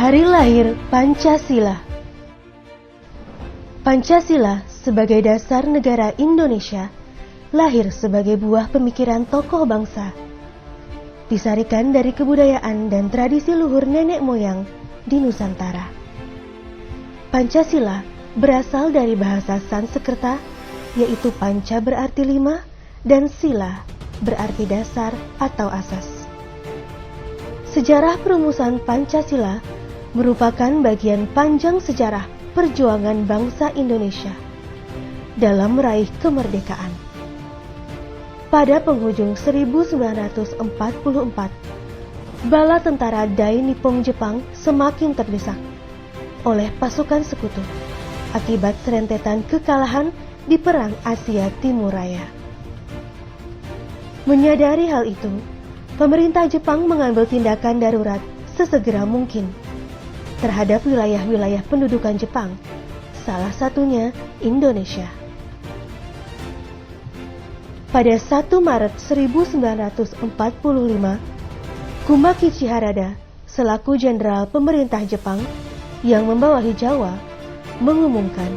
Hari lahir Pancasila. Pancasila sebagai dasar negara Indonesia lahir sebagai buah pemikiran tokoh bangsa. Disarikan dari kebudayaan dan tradisi luhur nenek moyang di Nusantara. Pancasila berasal dari bahasa Sanskerta, yaitu panca berarti lima dan sila berarti dasar atau asas. Sejarah perumusan Pancasila merupakan bagian panjang sejarah perjuangan bangsa Indonesia dalam meraih kemerdekaan. Pada penghujung 1944, bala tentara Dai Nippon Jepang semakin terdesak oleh pasukan sekutu akibat serentetan kekalahan di Perang Asia Timur Raya. Menyadari hal itu, pemerintah Jepang mengambil tindakan darurat sesegera mungkin terhadap wilayah-wilayah pendudukan Jepang, salah satunya Indonesia. Pada 1 Maret 1945, Kumakichi Harada selaku jenderal pemerintah Jepang yang membawahi Jawa mengumumkan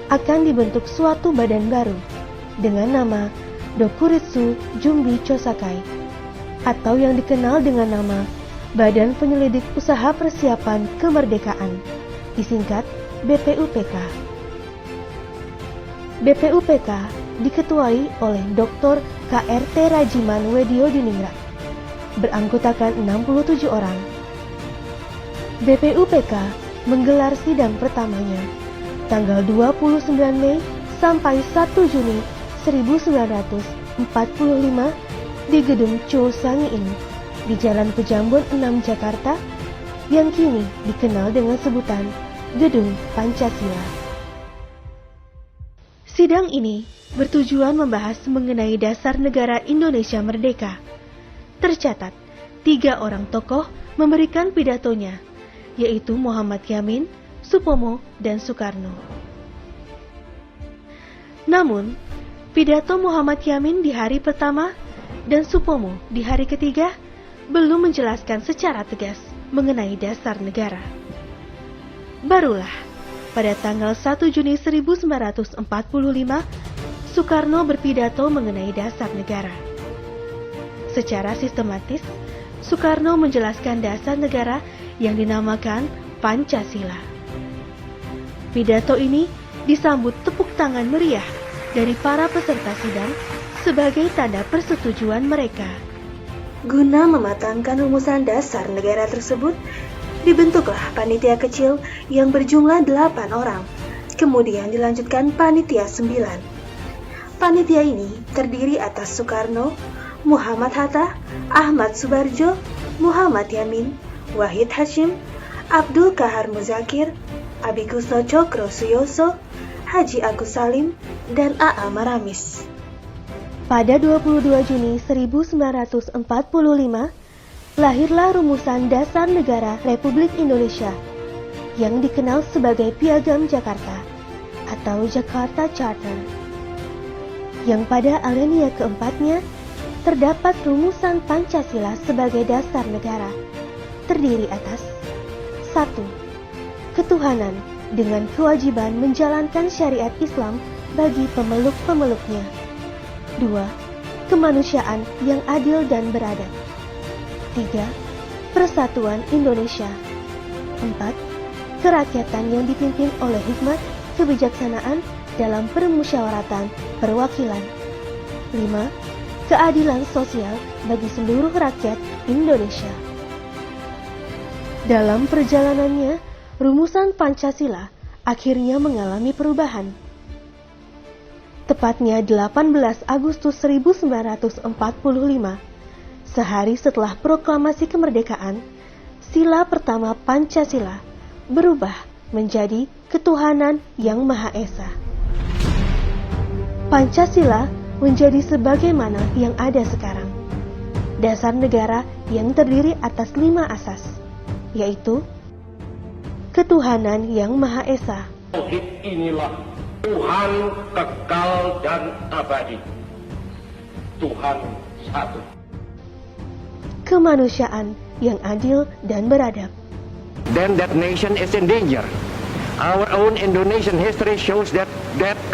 akan dibentuk suatu badan baru dengan nama Dokuritsu Jumbi Chosakai atau yang dikenal dengan nama Badan Penyelidik Usaha Persiapan Kemerdekaan, disingkat BPUPK. BPUPK diketuai oleh Dr. KRT Rajiman Weddiodiningrat, beranggotakan 67 orang. BPUPK menggelar sidang pertamanya tanggal 29 Mei sampai 1 Juni 1945 di Gedung Chosangi ini di Jalan Pejambon 6 Jakarta yang kini dikenal dengan sebutan Gedung Pancasila. Sidang ini bertujuan membahas mengenai dasar negara Indonesia merdeka. Tercatat, 3 orang tokoh memberikan pidatonya, yaitu Muhammad Yamin, Supomo, dan Soekarno. Namun, pidato Muhammad Yamin di hari pertama dan Supomo di hari ketiga belum menjelaskan secara tegas mengenai dasar negara. Barulah pada tanggal 1 Juni 1945, Soekarno berpidato mengenai dasar negara. Secara sistematis, Soekarno menjelaskan dasar negara yang dinamakan Pancasila. Pidato ini disambut tepuk tangan meriah dari para peserta sidang sebagai tanda persetujuan mereka. Guna mematangkan rumusan dasar negara tersebut, dibentuklah panitia kecil yang berjumlah 8 orang. Kemudian dilanjutkan panitia 9. Panitia ini terdiri atas Soekarno, Muhammad Hatta, Ahmad Subarjo, Muhammad Yamin, Wahid Hasyim, Abdul Kahar Muzakir, Abikuso Cokro Suyoso, Haji Agus Salim, dan A.A. Maramis. Pada 22 Juni 1945, lahirlah rumusan dasar negara Republik Indonesia yang dikenal sebagai Piagam Jakarta atau Jakarta Charter, yang pada alinea keempatnya terdapat rumusan Pancasila sebagai dasar negara, terdiri atas 1. Ketuhanan dengan kewajiban menjalankan syariat Islam bagi pemeluk-pemeluknya. 2. Kemanusiaan yang adil dan beradab. 3. Persatuan Indonesia. 4. Kerakyatan yang dipimpin oleh hikmat, kebijaksanaan dalam permusyawaratan perwakilan. 5. Keadilan sosial bagi seluruh rakyat Indonesia. Dalam perjalanannya, rumusan Pancasila akhirnya mengalami perubahan. Tepatnya 18 Agustus 1945, sehari setelah proklamasi kemerdekaan, sila pertama Pancasila berubah menjadi Ketuhanan yang Maha Esa. Pancasila menjadi sebagaimana yang ada sekarang. Dasar negara yang terdiri atas 5 asas, yaitu Ketuhanan yang Maha Esa. Inilah Tuhan kekal dan abadi. Tuhan satu. Kemanusiaan yang adil dan beradab. then that nation is in danger. Our own Indonesian history shows that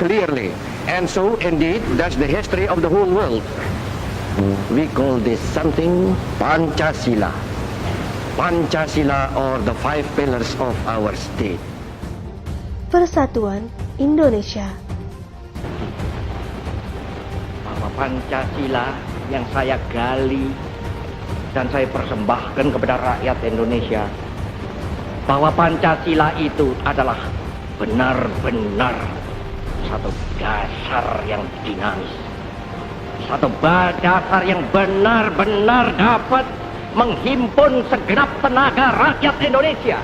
clearly, and so indeed does the history of the whole world. We call this something Pancasila. Pancasila or the 5 pillars of our state. Persatuan Indonesia. Bahwa Pancasila yang saya gali dan saya persembahkan kepada rakyat Indonesia, bahwa Pancasila itu adalah benar-benar satu dasar yang dinamis, satu dasar yang benar-benar dapat menghimpun segenap tenaga rakyat Indonesia,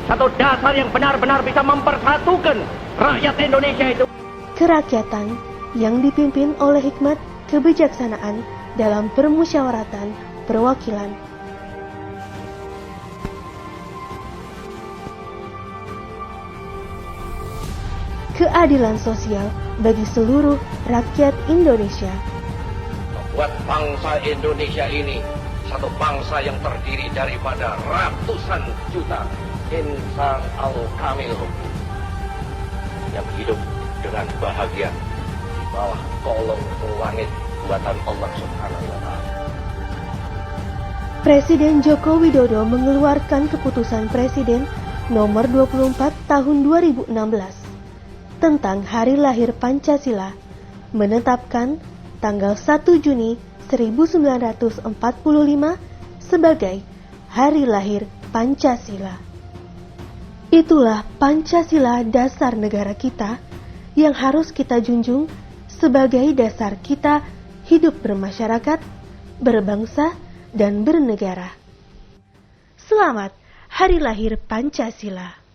satu dasar yang benar-benar bisa mempersatukan rakyat Indonesia itu. Kerakyatan yang dipimpin oleh hikmat kebijaksanaan dalam permusyawaratan perwakilan. Keadilan sosial bagi seluruh rakyat Indonesia. Membuat bangsa Indonesia ini satu bangsa yang terdiri daripada ratusan juta insan al-kamil yang hidup dengan bahagia di bawah kolong langit buatan Allah Subhanahu wa Ta'ala. Presiden Joko Widodo mengeluarkan keputusan Presiden nomor 24 tahun 2016 tentang Hari Lahir Pancasila, menetapkan tanggal 1 Juni 1945 sebagai Hari Lahir Pancasila. Itulah Pancasila dasar negara kita yang harus kita junjung sebagai dasar kita hidup bermasyarakat, berbangsa, dan bernegara. Selamat Hari Lahir Pancasila.